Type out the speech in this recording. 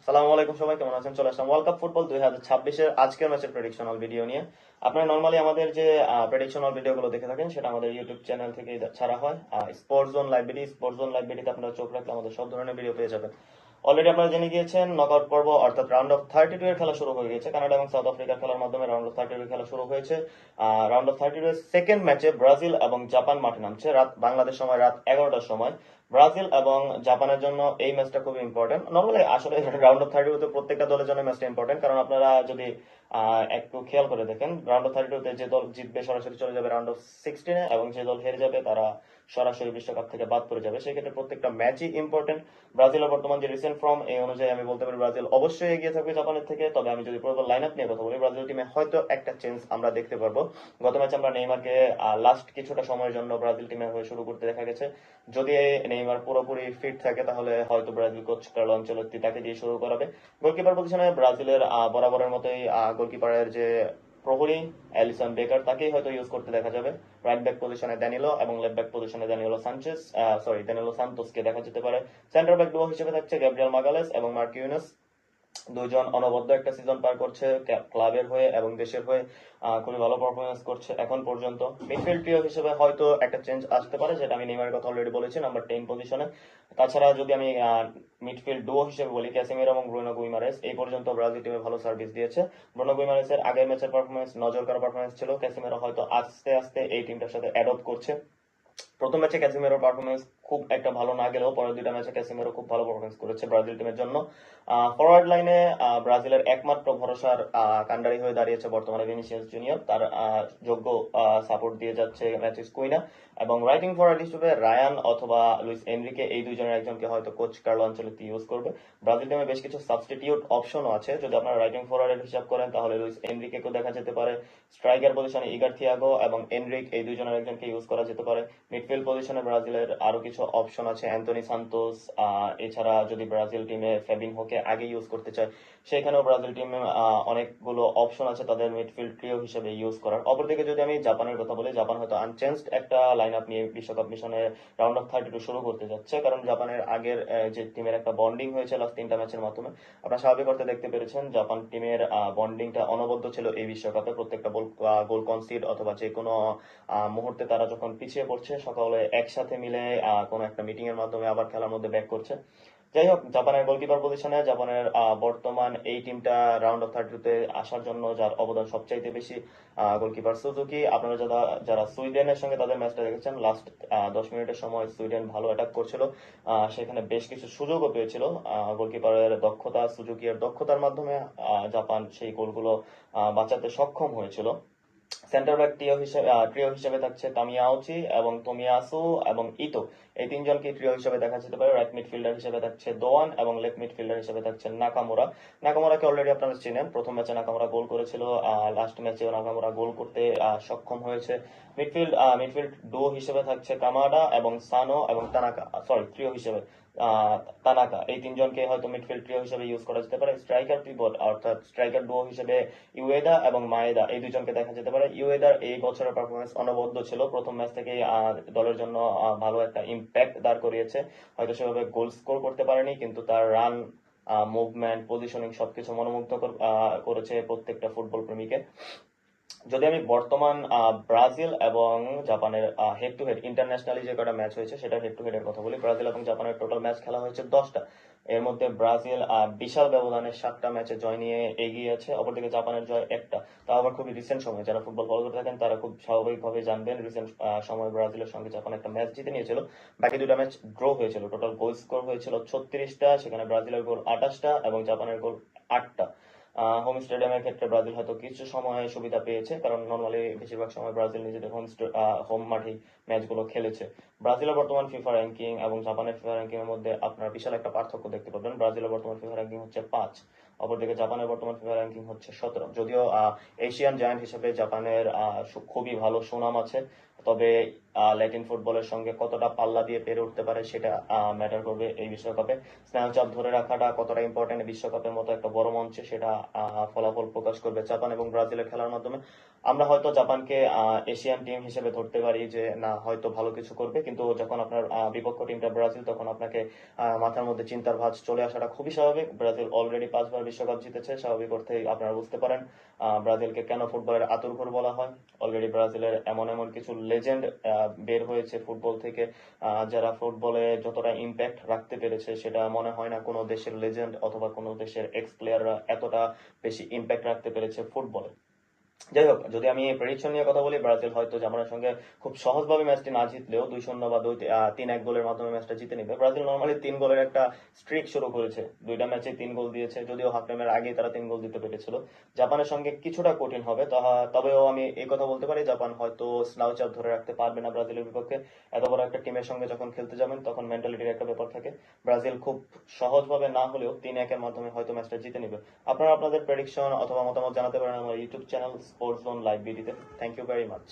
সালামু আলাইকুম, সবাই কেমন আছেন? চলে আসলাম ওয়ার্ল্ড কাপ ফুটবল 2026-এর আজকের ম্যাচের প্রেডিকশনাল ভিডিও নিয়ে। আপনারা নর্মালি আমাদের যে প্রেডিকশনাল ভিডিওগুলো দেখে থাকেন সেটা আমাদের ইউটিউব চ্যানেল থেকে ছাড়া হয়। স্পোর্টস জোন লাইব্রেরিতে আপনারা চোখ রাখলে আমাদের সব ধরনের ভিডিও পেয়ে যাবেন। অলরেডি আপনারা জেনে গিয়েছেন নকআউট পর্ব অর্থাৎ রাউন্ড অফ 32 এর খেলা শুরু হয়ে গেছে। কানাডা এবং সাউথ আফ্রিকার খেলার মাধ্যমে রাউন্ড অফ 32 এর খেলা শুরু হয়েছে। রাউন্ড অফ 32 এর সেকেন্ড ম্যাচে ব্রাজিল এবং জাপান মাঠে নামছে বাংলাদেশ সময় রাত 11টার সময়। ব্রাজিল এবং জাপানের জন্য এই ম্যাচটা খুবই ইম্পর্টেন্ট। নর্মালি আসলে রাউন্ড অফ 32 প্রত্যেকটা দলের জন্য ম্যাচটা ইম্পর্টেন্ট, কারণ আপনারা যদি একটু খেয়াল করে দেখেন, রাউন্ড অফ 32 যে দল জিতবে সরাসরি চলে যাবে রাউন্ড অফ 16-এ, এবং যে দল হেরে যাবে তারা সরাসরি বিশ্বকাপ থেকে বাদ পড়ে যাবে। সেই ক্ষেত্রে প্রত্যেকটা ম্যাচই ইম্পর্টেন্ট। ব্রাজিলের বর্তমান যে রিসেন্ট ফর্ম, এই অনুযায়ী আমি বলতে পারি ব্রাজিল অবশ্যই এগিয়ে থাকবে জাপানের থেকে। তবে আমি যদি পুরো লাইন আপ নিয়ে কথা বলি, ব্রাজিল টিমে হয়তো একটা চেঞ্জ আমরা দেখতে পারবো। গত ম্যাচে আমরা নেইমারকে লাস্ট কিছুটা সময়ের জন্য ব্রাজিল টিমে হয়ে শুরু করতে দেখা গেছে। যদি নেইমার পুরোপুরি ফিট থাকে তাহলে হয়তো ব্রাজিল কোচ কার্লো আনচেলত্তি তাকে দিয়ে শুরু করাবে। গোলকিপার পজিশনে ব্রাজিলের বরাবরের মতোই গোলকিপারের যে প্রহরী অ্যালিসন বেকার, তাকেই হয়তো ইউজ করতে দেখা যাবে। রাইট ব্যাক পজিশনে ড্যানিলো এবং লেফট ব্যাক পজিশনে ড্যানিলো সান্তোসকে দেখা যেতে পারে। সেন্টার ব্যাক ডুও হিসেবে থাকছে গ্যাব্রিয়েল মাগালেস এবং মার্ক ইউনুস। দুইজন অনবদ্য একটা সিজন পার করছে ক্লাবের হয়ে এবং দেশের হয়ে। খুবই ভালো পারফরমেন্স করছে এখন পর্যন্ত। মিডফিল্ড ট্রিও হিসেবে হয়তো একটা চেঞ্জ আসতে পারে, যেটা আমি নেইমারের কথা অলরেডি বলেছি নাম্বার 10 পজিশনে। তাছাড়া যদি আমি মিডফিল্ড ডুও হিসেবে বলি, ক্যাসিমিরো এবং ব্রুনো গুইমারেস এই পর্যন্ত ব্রাজিল টিমে ভালো সার্ভিস দিয়েছে। ব্রুনো গুইমারেসের আগের ম্যাচের পারফরমেন্স নজর করা পারফরমেন্স ছিল। ক্যাসিমিরো হয়তো আস্তে আস্তে এই টিমটার সাথে অ্যাডপ্ট করছে। প্রথম ম্যাচে ক্যাসিমেরোর পারফরমেন্স খুব একটা ভালো না গেলেও পরের দুইটা ম্যাচে ক্যাসিমেরো খুব ভালো পারফরমেন্স করেছে ব্রাজিল টিমের জন্য। ফরওয়ার্ড লাইনে ব্রাজিলের একমাত্র ভরসার কান্ডারি হয়ে দাঁড়িয়েছে বর্তমানে ভিনিসিয়াস জুনিয়র। তার যোগ্য সাপোর্ট দিয়ে যাচ্ছে ম্যাথিউস কুইনা। এবং রাইটিং ফরওয়ার্ড হিসেবে রায়ান অথবা লুইস এনরিকে, এই দুইজনের একজনকে হয়তো কোচ কার্লো আনচেলত্তি ইউজ করবে। ব্রাজিল টিমে বেশ কিছু সাবস্টিটিউট অপশনও আছে। যদি আপনারা রাইটিং ফরওয়ার্ডের হিসাব করেন তাহলে লুইস এনরিকেকেও দেখা যেতে পারে। স্ট্রাইকার পজিশনে ইগার থিয়াগো এবং এনরিক, এই দুইজনের একজনকে ইউজ করা যেতে পারে। মিডফিল্ড পজিশনে ব্রাজিলের আরো কিছু অপশন আছে, অ্যান্টনি সান্তোস। এছাড়া যদি ব্রাজিল টিমে ফেবিনহোকে আগে ইউজ করতে চায়, সেখানেও ব্রাজিল টিমে অনেকগুলো অপশন আছে তাদের মিডফিল্ড ট্রিও হিসেবে ইউজ করার। অপরদিকে যদি আমি জাপানের কথা বলি, জাপান হয়তো আনচেঞ্জড একটা লাইন আপ নিয়ে বিশ্বকাপ মিশনে রাউন্ড অফ 32 শুরু করতে যাচ্ছে, কারণ জাপানের আগের যে টিমের একটা বন্ডিং হয়েছে লাস্ট 3টা ম্যাচের মাধ্যমে। আপনারা স্বাভাবিক অর্থে দেখতে পেরেছেন জাপান টিমের বন্ডিংটা অনবদ্য ছিল এই বিশ্বকাপে। প্রত্যেকটা গোল কনসিড অথবা যে কোনো মুহূর্তে তারা যখন পিছিয়ে পড়ছে, সকালে একসাথে মিলে কোনো একটা মিটিং এর মাধ্যমে আবার খেলার মধ্যে ব্যাক করছে। যাই হোক, জাপানের গোলকিপার পজিশনে জাপানের বর্তমান এই টিমটা রাউন্ড অফ 32-তে আসার জন্য যার অবদান সবচাইতে বেশি, গোলকিপার সুজুকি। আপনারা যারা যারা সুইডেনের সঙ্গে তাদের ম্যাচটা দেখেছেন, লাস্ট 10 মিনিটের সময় সুইডেন ভালো অ্যাটাক করছিল। সেখানে বেশ কিছু সুযোগও পেয়েছিল। গোলকিপারের দক্ষতা, সুজুকির দক্ষতার মাধ্যমে জাপান সেই গোলগুলো বাঁচাতে সক্ষম হয়েছিল। সেন্টার ব্যাক ট্রিও হিসেবে থাকছে তামিয়াউচি এবং তোমিয়াসু এবং ইতো, এই তিনজনকে ট্রিও হিসেবে দেখা যেতে পারে। রাইট মিডফিল্ডার হিসেবে থাকছে দোয়ান এবং লেফট মিডফিল্ডার হিসেবে থাকছে নাকামুরা। নাকামুরাকে অলরেডি আপনারা চিনেন, প্রথম ম্যাচে নাকামুরা গোল করেছিল, লাস্ট ম্যাচেও নাকামুরা গোল করতে সক্ষম হয়েছে। মিডফিল্ড ডুও হিসেবে থাকছে কামাডা এবং সানো এবং তানাকা, সরি ট্রিও হিসেবে আহ, তানাকা, এই তিনজনকে হয়তো মিডফিল্ড ট্রিও হিসেবে ইউজ করা যেতে পারে। স্ট্রাইকার পিভট অর্থাৎ স্ট্রাইকার ডুও হিসেবে ইউয়েদা এবং মায়েদা, এই দুজনকে দেখা যেতে পারে। ইউয়েদার এই বছরের পারফরমেন্স অনবদ্য ছিল, প্রথম ম্যাচ থেকেই দলের জন্য ভালো একটা ইম্প্যাক্ট দাঁড় করিয়েছে। হয়তো সেভাবে গোল স্কোর করতে পারেনি, কিন্তু তার রান, মুভমেন্ট, পজিশনিং সবকিছু মনোমুগ্ধকর করেছে প্রত্যেকটা ফুটবল প্রেমীকে। যদি আমি বর্তমান ব্রাজিল এবং জাপানের হেড টু হেড ইন্টারন্যাশনালি যে কটা ম্যাচ হয়েছে সেটা হেড টু হেড এর কথা বলি, ব্রাজিল এবং জাপানের টোটাল ম্যাচ খেলা হয়েছে 10টা। এর মধ্যে ব্রাজিল বিশাল ব্যবধানে 7টা ম্যাচে জয় নিয়ে এগিয়ে আছে, অপরদিকে জাপানের জয় একটা। তাও আবার খুবই রিসেন্ট সময়, যারা ফুটবল ফলো করে থাকেন তারা খুব স্বাভাবিকভাবে জানবেন রিসেন্ট সময় ব্রাজিলের সঙ্গে জাপান একটা ম্যাচ জিতে নিয়েছিল। বাকি দুটা ম্যাচ ড্র হয়েছিল। টোটাল গোল স্কোর হয়েছিল 36টা, সেখানে ব্রাজিলের গোল 28টা এবং জাপানের গোল 8টা। হোম স্টেডিয়ামের ক্ষেত্রে ব্রাজিল হয়তো কিছু সময় সুবিধা পেয়েছে, কারণ নর্মালি বেশিরভাগ সময় ব্রাজিল নিজেদের হোম মাঠেই ম্যাচগুলো খেলেছে। ব্রাজিলের বর্তমান ফিফা র্যাঙ্কিং এবং জাপানের ফিফা র্যাঙ্কিং এর মধ্যে আপনার বিশাল একটা পার্থক্য দেখতে পাবেন। ব্রাজিলের বর্তমান ফিফা র্যাঙ্কিং হচ্ছে 5, অপরদিকে জাপানের বর্তমান ফিফা র্যাঙ্কিং হচ্ছে 17। যদিও এশিয়ান জায়ান্ট হিসেবে জাপানের খুবই ভালো সুনাম আছে, তবে ল্যাটিন ফুটবলের সঙ্গে কতটা পাল্লা দিয়ে পেরে উঠতে পারে সেটা ম্যাটার করবে এই বিশ্বকাপে। স্নায়ুচাপ ধরে রাখাটা কতটা ইম্পর্টেন্ট বিশ্বকাপের মতো একটা বড় মঞ্চে, সেটা ফলাফল প্রকাশ করবে জাপান এবং ব্রাজিলের খেলার মাধ্যমে। আমরা হয়তো জাপানকে এশিয়ান টিম হিসেবে ধরতে পারি যে না হয়তো ভালো কিছু করবে, কিন্তু যখন আপনার বিপক্ষ টিমটা ব্রাজিল, তখন আপনাকে মাথার মধ্যে চিন্তার ভাঁজ চলে আসাটা খুবই স্বাভাবিক। ব্রাজিল অলরেডি 5বার বিশ্বকাপ জিতেছে, স্বাভাবিক অর্থেই আপনারা বুঝতে পারেন ব্রাজিলকে কেন ফুটবলের আতুরঘর বলা হয়। অলরেডি ব্রাজিলের এমন এমন কিছু লেজেন্ড বের হয়েছে ফুটবল থেকে, যারা ফুটবলে যতটা ইম্প্যাক্ট রাখতে পেরেছে সেটা মনে হয় না কোনো দেশের লেজেন্ড অথবা কোনো দেশের এক্স প্লেয়াররা এতটা বেশি ইম্প্যাক্ট রাখতে পেরেছে ফুটবলে। যাই হোক, যদি আমি প্রেডিকশন নিয়ে কথা বলি, ব্রাজিল হয়তো জাপানের সঙ্গে খুব সহজভাবে ম্যাচটি না জিতলেও 2-0 বা 3-1 গোলের মাধ্যমে ম্যাচটা জিতে নেবে। ব্রাজিল নর্মালি 3 গোলের একটা স্ট্রিক শুরু করেছে, দুইটা ম্যাচে 3 গোল দিয়েছে, যদিও হাফ টাইমের আগেই তারা 3 গোল দিতে পেরেছিল। জাপানের সঙ্গে কিছুটা কঠিন হবে, তবেও আমি এই কথা বলতে পারি জাপান হয়তো স্নাউচার ধরে রাখতে পারবে না ব্রাজিলের বিপক্ষে। এত বড় একটা টিমের সঙ্গে যখন খেলতে যাবেন তখন মেন্টালিটির একটা ব্যাপার থাকে। ব্রাজিল খুব সহজভাবে না হলেও 3-1 এর মাধ্যমে হয়তো ম্যাচটা জিতে নেবে। আপনারা আপনাদের প্রেডিকশন অথবা মতামত জানাতে পারেন আমার YouTube channel sports zone live বিডিতে। Thank you very much.